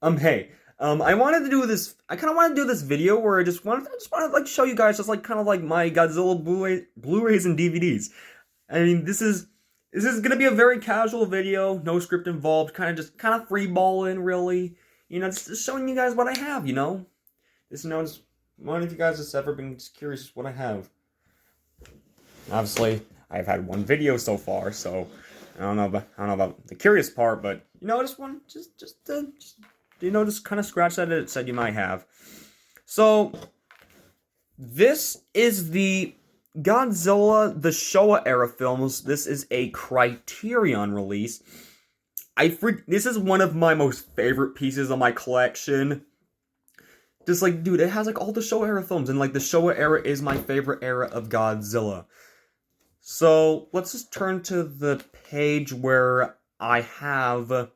Hey, I wanted to do this. I kind of wanted to do this video where I just wanted to like show you guys just like kind of like my Godzilla Blu-rays and DVDs. I mean, this is gonna be a very casual video, no script involved, just kind of free balling, really. Just showing you guys what I have. Just wondering if you guys just ever been just curious what I have. Obviously, I've had one video so far, so I don't know about the curious part, but just kind of scratch that it said you might have. So this is the Godzilla the Showa era films. This is a Criterion release. This is one of my most favorite pieces of my collection. Just like, dude, it has like all the Showa era films, and like the Showa era is my favorite era of Godzilla. So let's just turn to the page where I have,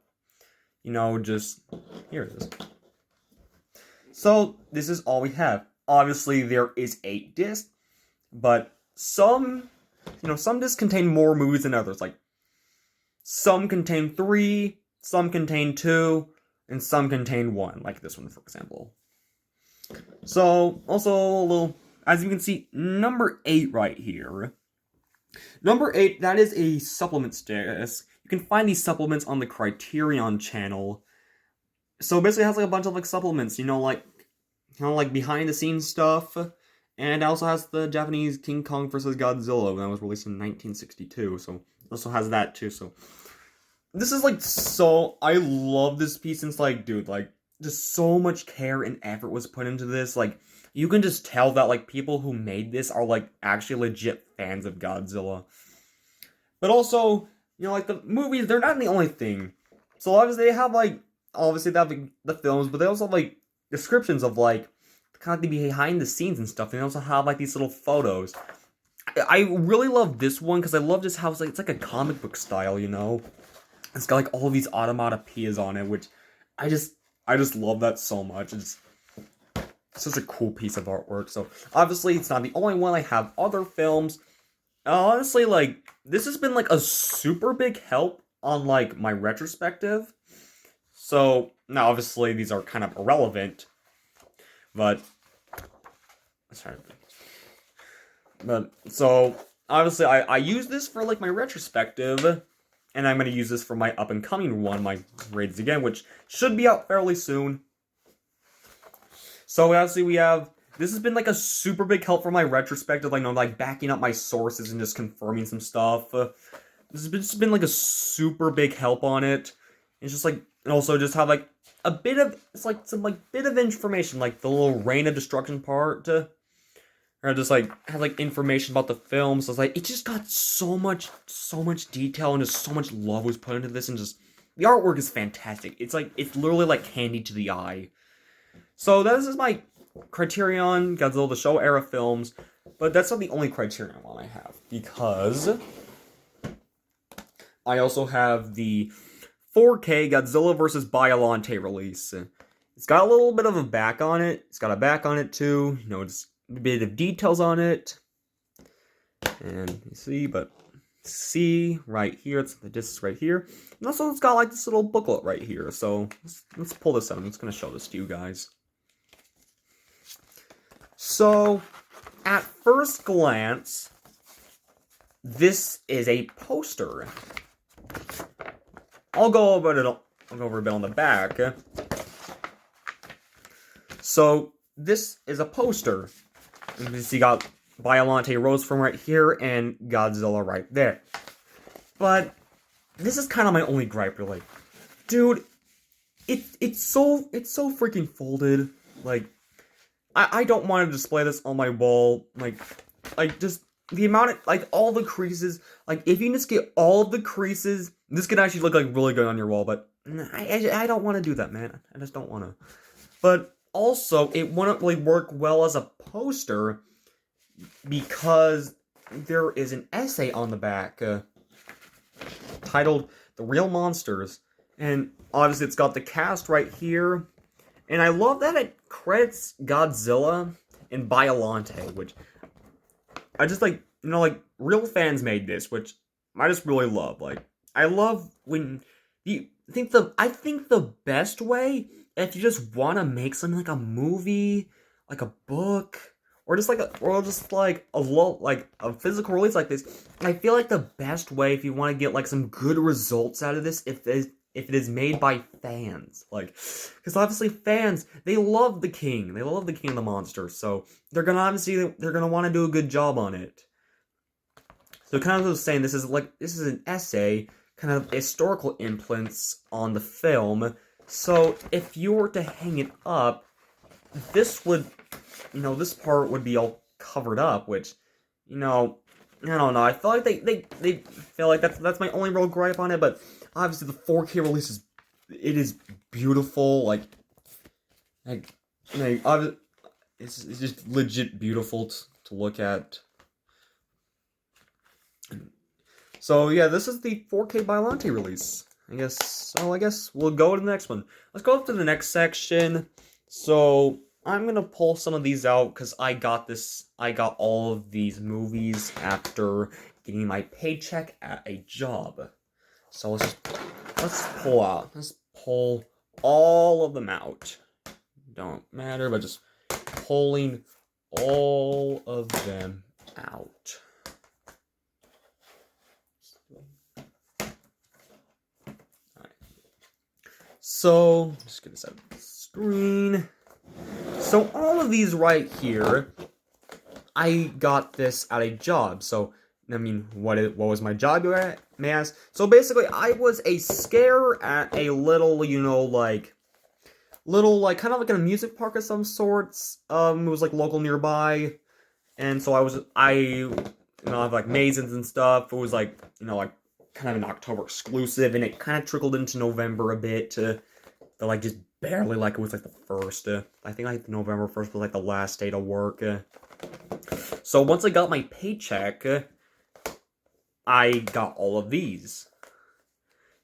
just here it is. So this is all we have. Obviously, there is 8 discs, but some discs contain more movies than others. Like some contain 3, some contain 2, and some contain 1. Like this one, for example. So also a little, as you can see, number 8 right here. Number 8, that is a supplements disc. You can find these supplements on the Criterion channel. So basically, it has like a bunch of like supplements, like behind the scenes stuff, and it also has the Japanese King Kong vs. Godzilla that was released in 1962. So it also has that too. So this is like I love this piece. Since like, dude, like just so much care and effort was put into this. Like you can just tell that like people who made this are like actually legit fans of Godzilla. But also, like the movies, they're not the only thing. So obviously they have like the films, but they also have like descriptions of like kind of the behind the scenes and stuff. And they also have like these little photos. I really love this one because I love just how it's like a comic book style, It's got like all these automatopoeias on it, which I just love that so much. It's such a cool piece of artwork. So obviously it's not the only one. I have other films. Honestly, like this has been like a super big help on like my retrospective. So now obviously these are kind of irrelevant, but so obviously I use this for like my retrospective, and I'm gonna use this for my up and coming one, my Raids Again, which should be out fairly soon. So obviously this has been like a super big help for my retrospective, like backing up my sources and just confirming some stuff. This has just been like a super big help on it. It's just like, and also just have like a bit of, it's like some like bit of information, like the little Reign of Destruction part, or just like have like information about the film. So it's like, it just got so much detail and just so much love was put into this, and just the artwork is fantastic. It's literally like candy to the eye. So this is my Criterion Godzilla the Showa era films, but that's not the only Criterion one I have, because I also have the 4K Godzilla vs. Biollante release. It's got a little bit of a back on it. It's got a back on it too. Just a bit of details on it. And you see right here, it's the disc right here. And also it's got like this little booklet right here. So let's pull this out. I'm just going to show this to you guys. So at first glance, this is a poster. I'll go over a bit on the back. So this is a poster. You got Biollante Rose from right here and Godzilla right there. But this is kind of my only gripe, really. Dude, it's so freaking folded. Like, I don't want to display this on my wall. Like just the amount of, like, all the creases. Like, if you just get all of the creases, this could actually look, like, really good on your wall. But I don't want to do that, man. I just don't want to. But also, it wouldn't really work well as a poster because there is an essay on the back titled The Real Monsters. And obviously, it's got the cast right here. And I love that it credits Godzilla and Biollante, which I just like, real fans made this, which I just really love. Like, I love when I think the best way if you just want to make something like a movie, like a book, or just like a physical release like this, I feel like the best way if you want to get like some good results out of this, if it is made by fans, like, because obviously fans, they love the King, of the Monsters, so they're gonna want to do a good job on it. So kind of saying this is an essay, kind of historical influence on the film. So if you were to hang it up, this part would be all covered up, which, I don't know. I feel like they feel like that's my only real gripe on it. But obviously the 4K release is beautiful. It's just legit beautiful to look at. So yeah, this is the 4K Biollante release. I guess we'll go to the next one. Let's go up to the next section. So I'm gonna pull some of these out because I got all of these movies after getting my paycheck at a job. So let's pull all of them out. Don't matter, but just pulling all of them out. So, just get this out of the screen. So, all of these right here, I got this at a job. So, I mean, what was my job, you may ask? So, basically, I was a scare at a little, kind of like an amusement park of some sorts. It was, like, local nearby. And so I have, like, mazes and stuff. It was, like, kind of an October exclusive, and it kind of trickled into November a bit, but like just barely, like it was like the first. I think like November 1st was like the last day to work. So once I got my paycheck, I got all of these.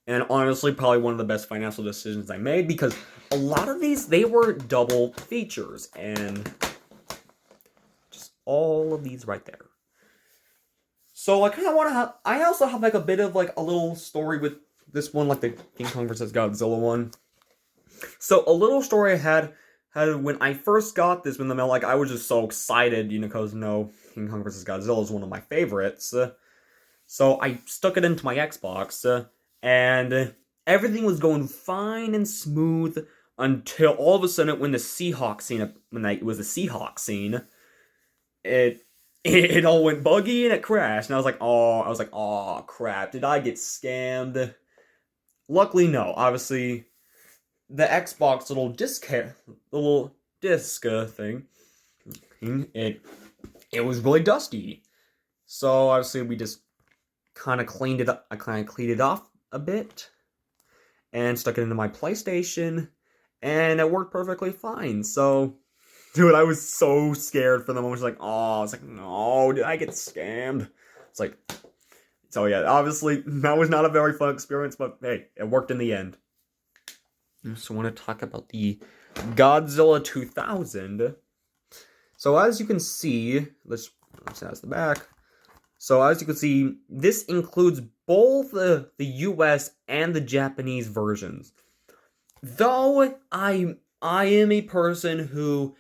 And honestly, probably one of the best financial decisions I made, because a lot of these, they were double features, and just all of these right there. So I kind of want to have, I also have like a bit of like a little story with this one, like the King Kong vs. Godzilla one. So a little story I had when I first got this in the mail, like I was just so excited, because King Kong vs. Godzilla is one of my favorites. So I stuck it into my Xbox, and everything was going fine and smooth until all of a sudden when it was the Seahawk scene, it all went buggy and it crashed, and I was like, oh crap, did I get scammed? Luckily, no. Obviously, the Xbox little disc thing, it was really dusty. So obviously we just kind of cleaned it up. I kind of cleaned it off a bit and stuck it into my PlayStation, and it worked perfectly fine. So, dude, I was so scared for the moment. I was like, no, did I get scammed? It's like, so yeah, obviously that was not a very fun experience, but hey, it worked in the end. So I want to talk about the Godzilla 2000. So as you can see, let's ask the back. So as you can see, this includes both the US and the Japanese versions. Though I am a person who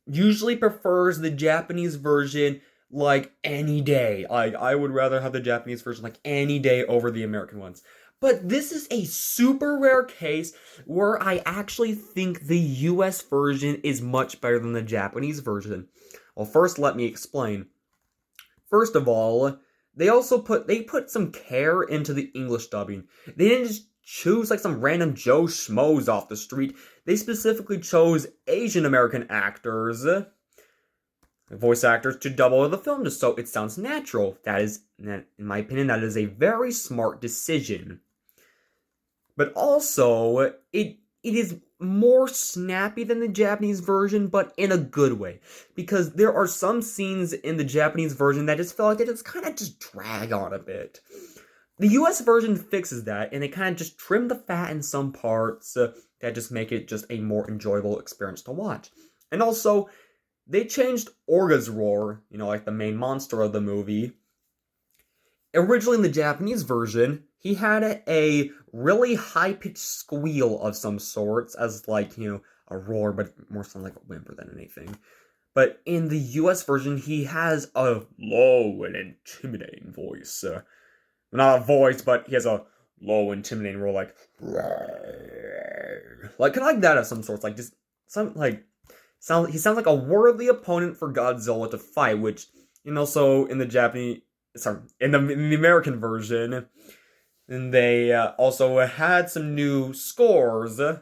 usually prefers the Japanese version like any day. I would rather have the Japanese version like any day over the American ones. But this is a super rare case where I actually think the US version is much better than the Japanese version. Well, first let me explain. First of all, they put some care into the English dubbing. They didn't just choose like some random Joe Schmoes off the street. They specifically chose Asian American actors, voice actors, to dub over the film just so it sounds natural. That is, in my opinion, that is a very smart decision. But also, it is more snappy than the Japanese version, but in a good way. Because there are some scenes in the Japanese version that just feel like they just kind of just drag on a bit. The US version fixes that, and they kind of just trim the fat in some parts that just make it just a more enjoyable experience to watch. And also, they changed Orga's roar, like the main monster of the movie. Originally in the Japanese version, he had a really high-pitched squeal of some sorts, as like, a roar, but more sound like a whimper than anything. But in the US version, he has a low and intimidating voice. Not a voice, but he has a low, intimidating roar, like kind of like that of some sorts, like just some like he sounds like a worthy opponent for Godzilla to fight, which so in the in the American version, and they also had some new scores and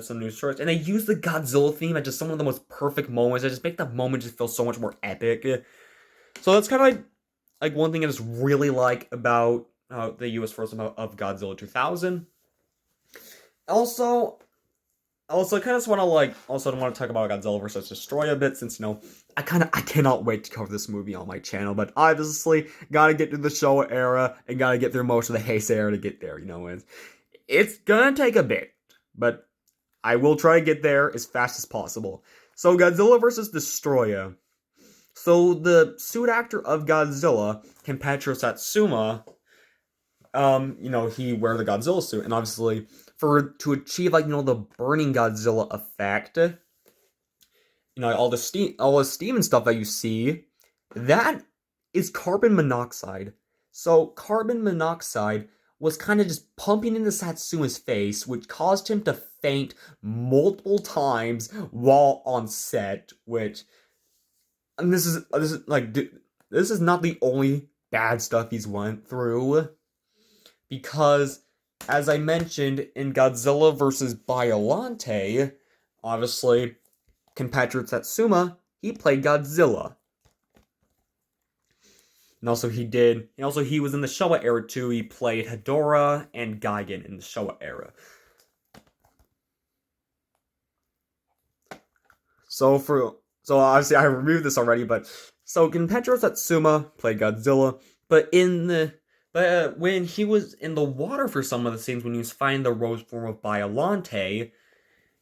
some new shorts, and they used the Godzilla theme at just some of the most perfect moments. They just make the moment just feel so much more epic. So that's kind of like one thing I just really like about the US version of Godzilla 2000. Also, I kind of just want to talk about Godzilla vs. Destroy a bit, since I cannot wait to cover this movie on my channel. But obviously, gotta get through the Showa era and gotta get through most of the Heisei era to get there. It's gonna take a bit, but I will try to get there as fast as possible. So Godzilla vs. Destroya. So the suit actor of Godzilla, Kenpachiro Satsuma, he wear the Godzilla suit, and obviously to achieve the burning Godzilla effect, all the steam and stuff that you see, that is carbon monoxide. So carbon monoxide was kind of just pumping into Satsuma's face, which caused him to faint multiple times while on set, and this is not the only bad stuff he's went through, because as I mentioned in Godzilla vs. Biollante, obviously Kenpachiro Satsuma, he played Godzilla. And also he was in the Showa era too. He played Hedorah and Gigan in the Showa era. So obviously I reviewed this already, but so Kenpachiro Satsuma played Godzilla, but when he was in the water for some of the scenes, when he was fighting the rose form of Biollante,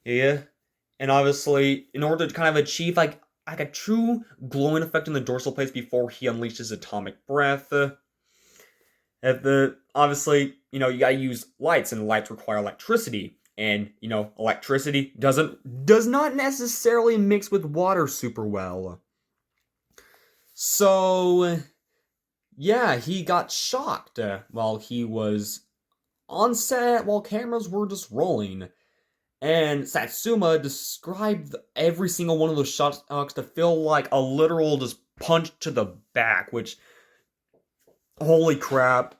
and obviously in order to kind of achieve like a true glowing effect in the dorsal plates before he unleashes atomic breath, obviously you gotta use lights, and lights require electricity. And, electricity does not necessarily mix with water super well. So, yeah, he got shocked while he was on set, while cameras were just rolling. And Satsuma described every single one of those shots to feel like a literal just punch to the back, which, holy crap,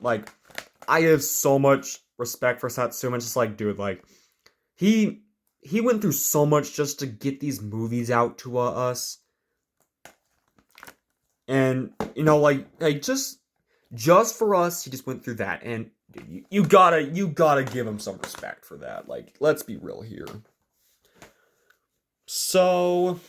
I have so much respect for Satsuma. It's just dude, he went through so much just to get these movies out to us. And, just for us, he just went through that. And you gotta give him some respect for that. Let's be real here. So,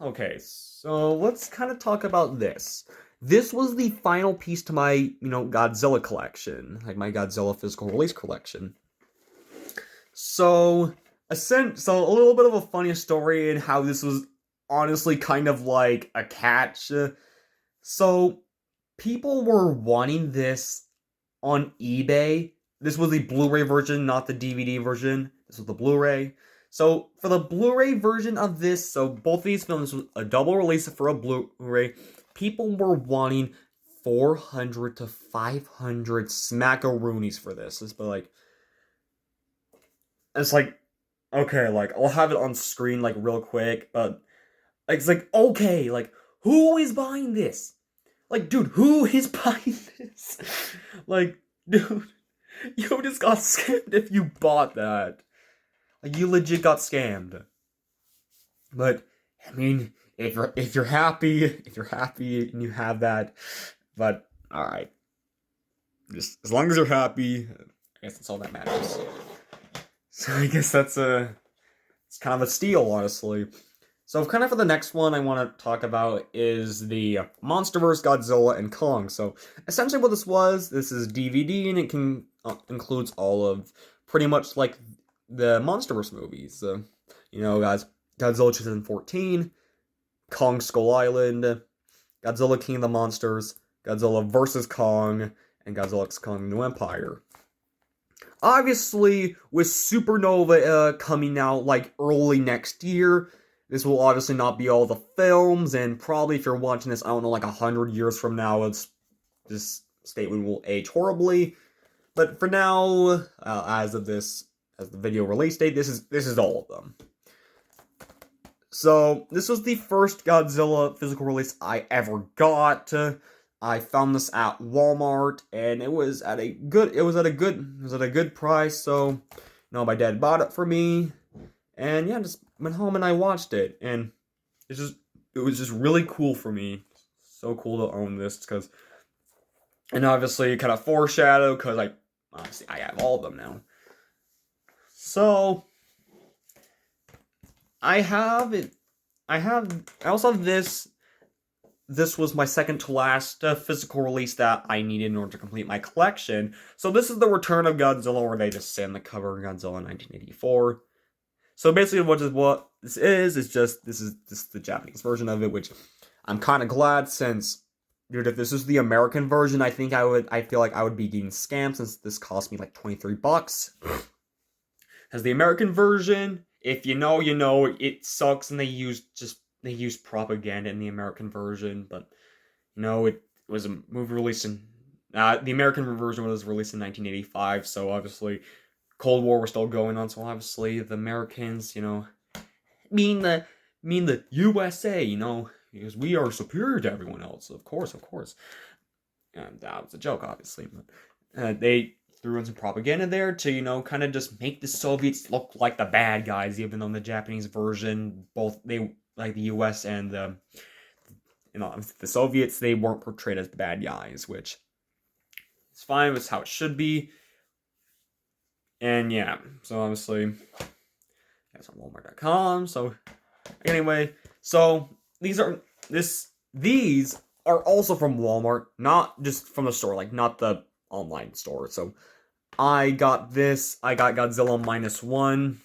okay, so let's kind of talk about this. This was the final piece to my, Godzilla collection, my Godzilla physical release collection. So a little bit of a funny story in how this was honestly kind of like a catch. So people were wanting this on eBay. This was the Blu-ray version, not the DVD version. This was the Blu-ray. So for the Blu-ray version of this, so both of these films was a double release for a Blu-ray. People were wanting 400 to 500 smackaroonies for this. It's okay, I'll have it on screen, real quick, but, it's okay, who is buying this? Dude, who is buying this? Dude, you just got scammed if you bought that. You legit got scammed. But, I mean, if you're happy and you have that, but alright. Just as long as you're happy, I guess that's all that matters. So I guess it's kind of a steal, honestly. So kind of for the next one I want to talk about is the MonsterVerse Godzilla and Kong. So essentially what this is DVD, and it includes all of pretty much the MonsterVerse movies. Guys, Godzilla 2014, Kong Skull Island, Godzilla King of the Monsters, Godzilla vs. Kong, and Godzilla x Kong New Empire. Obviously, with Supernova coming out like early next year, this will obviously not be all the films, and probably if you're watching this, I don't know, like 100 years from now, this statement will age horribly. But for now, as the video release date, this is all of them. So this was the first Godzilla physical release I ever got. I found this at Walmart, and it was at a good price. So, my dad bought it for me, and yeah, just went home and I watched it, and it was just really cool for me. So cool to own this, and obviously kind of foreshadow, because obviously I have all of them now. So I also have this. This was my second to last physical release that I needed in order to complete my collection. So this is the Return of Godzilla, where they just say on the cover Godzilla 1984. So basically what this is just the Japanese version of it, which I'm kind of glad, since, dude, if this is the American version, I feel like I would be getting scammed, since this cost me like $23. As the American version, if you know, it sucks, and they use propaganda in the American version, but it was a movie released in the American version was released in 1985, so obviously Cold War was still going on, so obviously the Americans, mean the USA, because we are superior to everyone else, of course. And that was a joke, obviously, but they threw in some propaganda there to, kind of just make the Soviets look like the bad guys, even though in the Japanese version, like the US and the Soviets, they weren't portrayed as the bad guys, which is fine. It's how it should be. And yeah, so obviously, that's on Walmart.com. So anyway, so these are also from Walmart, not just from the store, like not the online store. So I got Godzilla -1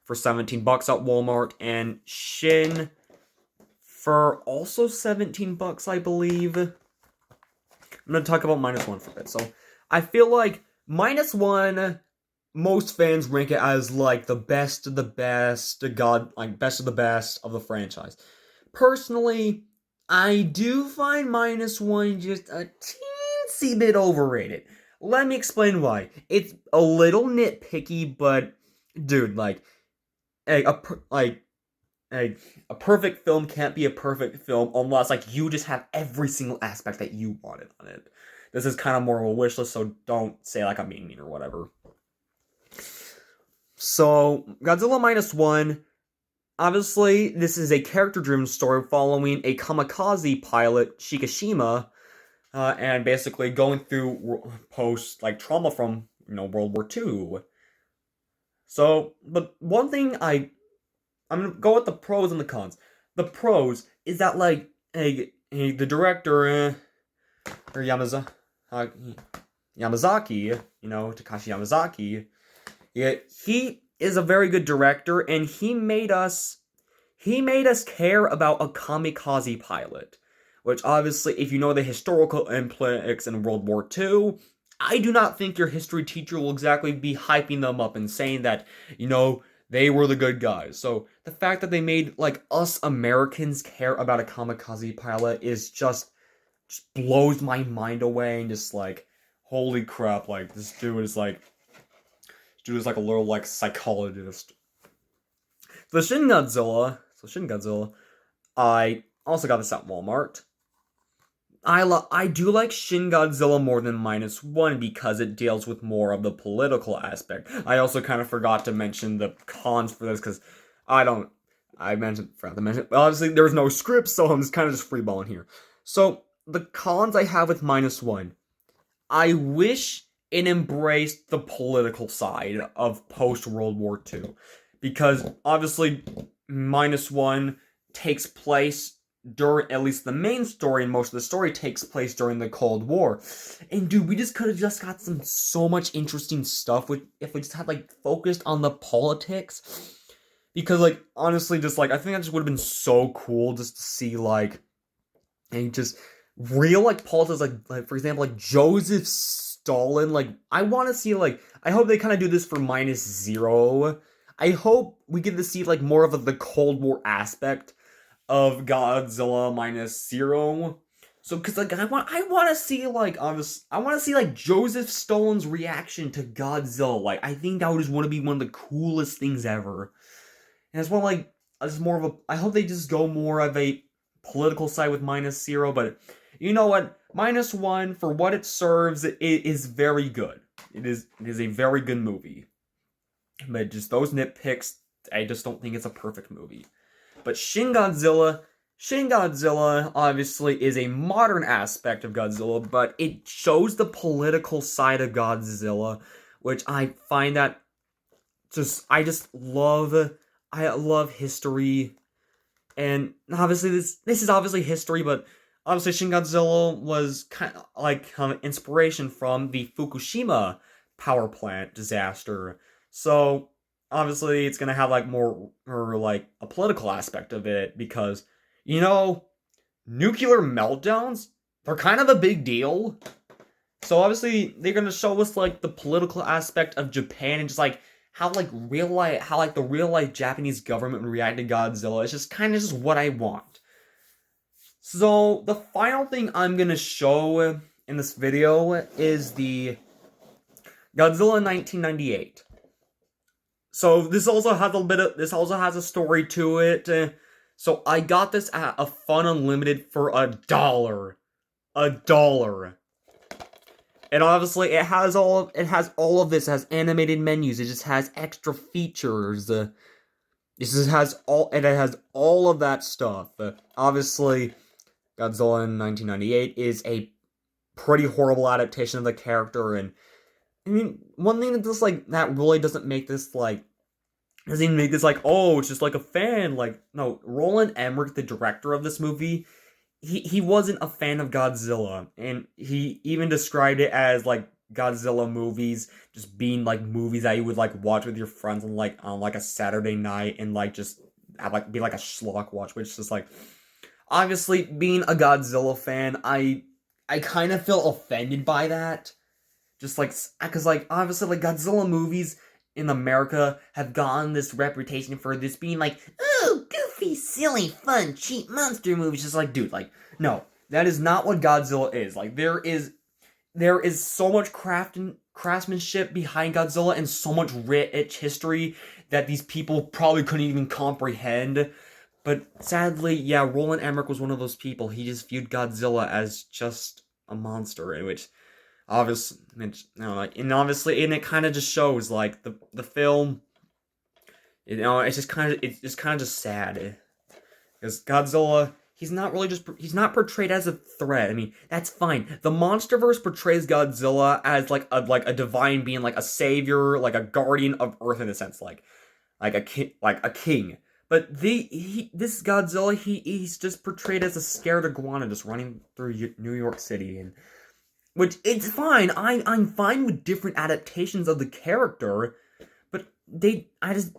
for $17 at Walmart, and Shin for also $17, I believe. I'm gonna talk about -1 for a bit. So I feel like -1, most fans rank it as like the best of the best, best of the best of the franchise. Personally, I do find -1 just a teensy bit overrated. Let me explain why. It's a little nitpicky, but dude, a perfect film can't be a perfect film unless you just have every single aspect that you wanted on it. This is kind of more of a wish list, so don't say I'm mean or whatever. So Godzilla -1, obviously this is a character-driven story following a kamikaze pilot, Shikishima, and basically going through post trauma from World War II. So, but one thing I'm gonna go with the pros and the cons. The pros is that the director Yamazaki, Takashi Yamazaki, he is a very good director, and he made us care about a kamikaze pilot. Which obviously, if you know the historical implications in World War II, I do not think your history teacher will exactly be hyping them up and saying that, they were the good guys. So the fact that they made us Americans care about a kamikaze pilot is just blows my mind away, and just holy crap, this dude is a little psychologist. So Shin Godzilla, I also got this at Walmart. I do like Shin Godzilla more than -1 because it deals with more of the political aspect. I also kind of forgot to mention the cons for this, because forgot to mention. Obviously, there was no script, so I'm just kind of freeballing here. So the cons I have with -1, I wish it embraced the political side of post-World War II, because obviously -1 takes place during, at least the main story and most of the story takes place during the Cold War. And dude, we just could have just got so much interesting stuff if we just had focused on the politics. Because honestly, I think that just would have been so cool just to see and just real like politics, like for example, like Joseph Stalin. Like I want to see like I hope they kind of do this for -0. I hope we get to see like more of the Cold War aspect of Godzilla -0. So, cause like I want to see like I want to see like Joseph Stalin's reaction to Godzilla. Like I think that would just want to be one of the coolest things ever. And it's one like it's more of a. I hope they just go more of a political side with -0. But you know what? -1 for what it serves, it is very good. It is a very good movie. But just those nitpicks, I just don't think it's a perfect movie. But Shin Godzilla obviously is a modern aspect of Godzilla, but it shows the political side of Godzilla, which I find that I just love. I love history, and obviously this is obviously history, but obviously Shin Godzilla was kind of like inspiration from the Fukushima power plant disaster. So obviously it's gonna have like more or like a political aspect of it because you know nuclear meltdowns, they're kind of a big deal. So obviously they're gonna show us like the political aspect of Japan and just like how like the real life Japanese government would react to Godzilla. It's just kind of just what I want. So the final thing I'm gonna show in this video is the Godzilla 1998. So this also has a story to it. So I got this at a Fun Unlimited for $1. $1. And obviously it has all of this. It has animated menus. It just has extra features. It has all of that stuff. Obviously Godzilla in 1998 is a pretty horrible adaptation of the character, and I mean, one thing that really doesn't make this doesn't even make this oh, it's just like a fan. Like, no, Roland Emmerich, the director of this movie, he wasn't a fan of Godzilla, and he even described it as like Godzilla movies just being like movies that you would like watch with your friends on a Saturday night and like just have be like a schlock watch, which is like obviously being a Godzilla fan, I kind of feel offended by that. Just because obviously like Godzilla movies in America have gotten this reputation for this being like, oh, goofy, silly, fun, cheap monster movies. Just like, dude, like, no, that is not what Godzilla is. Like, there is so much craftsmanship behind Godzilla and so much rich history that these people probably couldn't even comprehend. But sadly, yeah, Roland Emmerich was one of those people. He just viewed Godzilla as just a monster, in which obviously, and it kind of just shows like the film. It's just kind of just sad because Godzilla, he's not portrayed as a threat. I mean, that's fine. The MonsterVerse portrays Godzilla as like a divine being, like a savior, like a guardian of Earth in a sense, like a king. But this Godzilla, he's just portrayed as a scared iguana just running through New York City, and which it's fine. I'm fine with different adaptations of the character, but Godzilla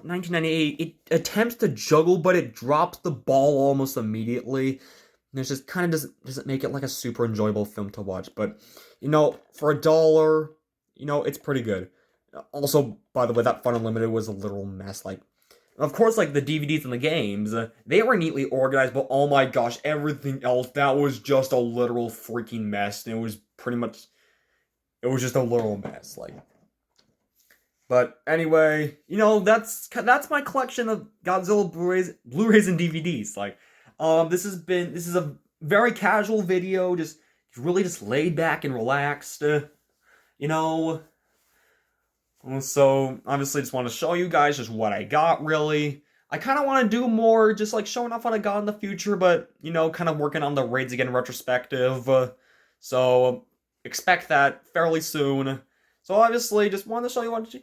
1998, it attempts to juggle, but it drops the ball almost immediately. And it just kind of doesn't make it like a super enjoyable film to watch. But, for $1, it's pretty good. Also, by the way, that Fun Unlimited was a literal mess. Like, of course, like, the DVDs and the games, they were neatly organized, but oh my gosh, everything else, that was just a literal freaking mess. And it was just a literal mess, like. But anyway, that's my collection of Godzilla Blu-rays and DVDs. Like, this is a very casual video, just really just laid back and relaxed, So, obviously, just want to show you guys just what I got, really. I kind of want to do more, just, like, showing off what I got in the future, but, kind of working on the Raids Again retrospective. So, expect that fairly soon. So, obviously, just wanted to show you what...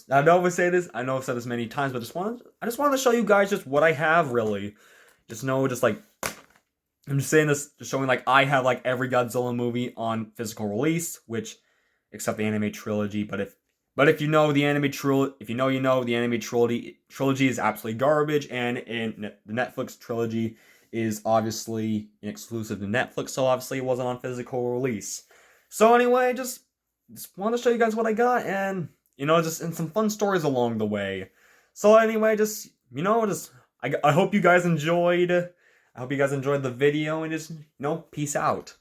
I know I say this, I know I've said this many times, but I just wanted to show you guys just what I have, really. I'm just saying this, just showing, like, I have, like, every Godzilla movie on physical release, which, except the anime trilogy, but if you know the anime trilogy, the anime trilogy is absolutely garbage, and in the Netflix trilogy is obviously exclusive to Netflix, so obviously it wasn't on physical release. So anyway, just wanted to show you guys what I got, and, and some fun stories along the way. So anyway, I hope you guys enjoyed. I hope you guys enjoyed the video, and just, peace out.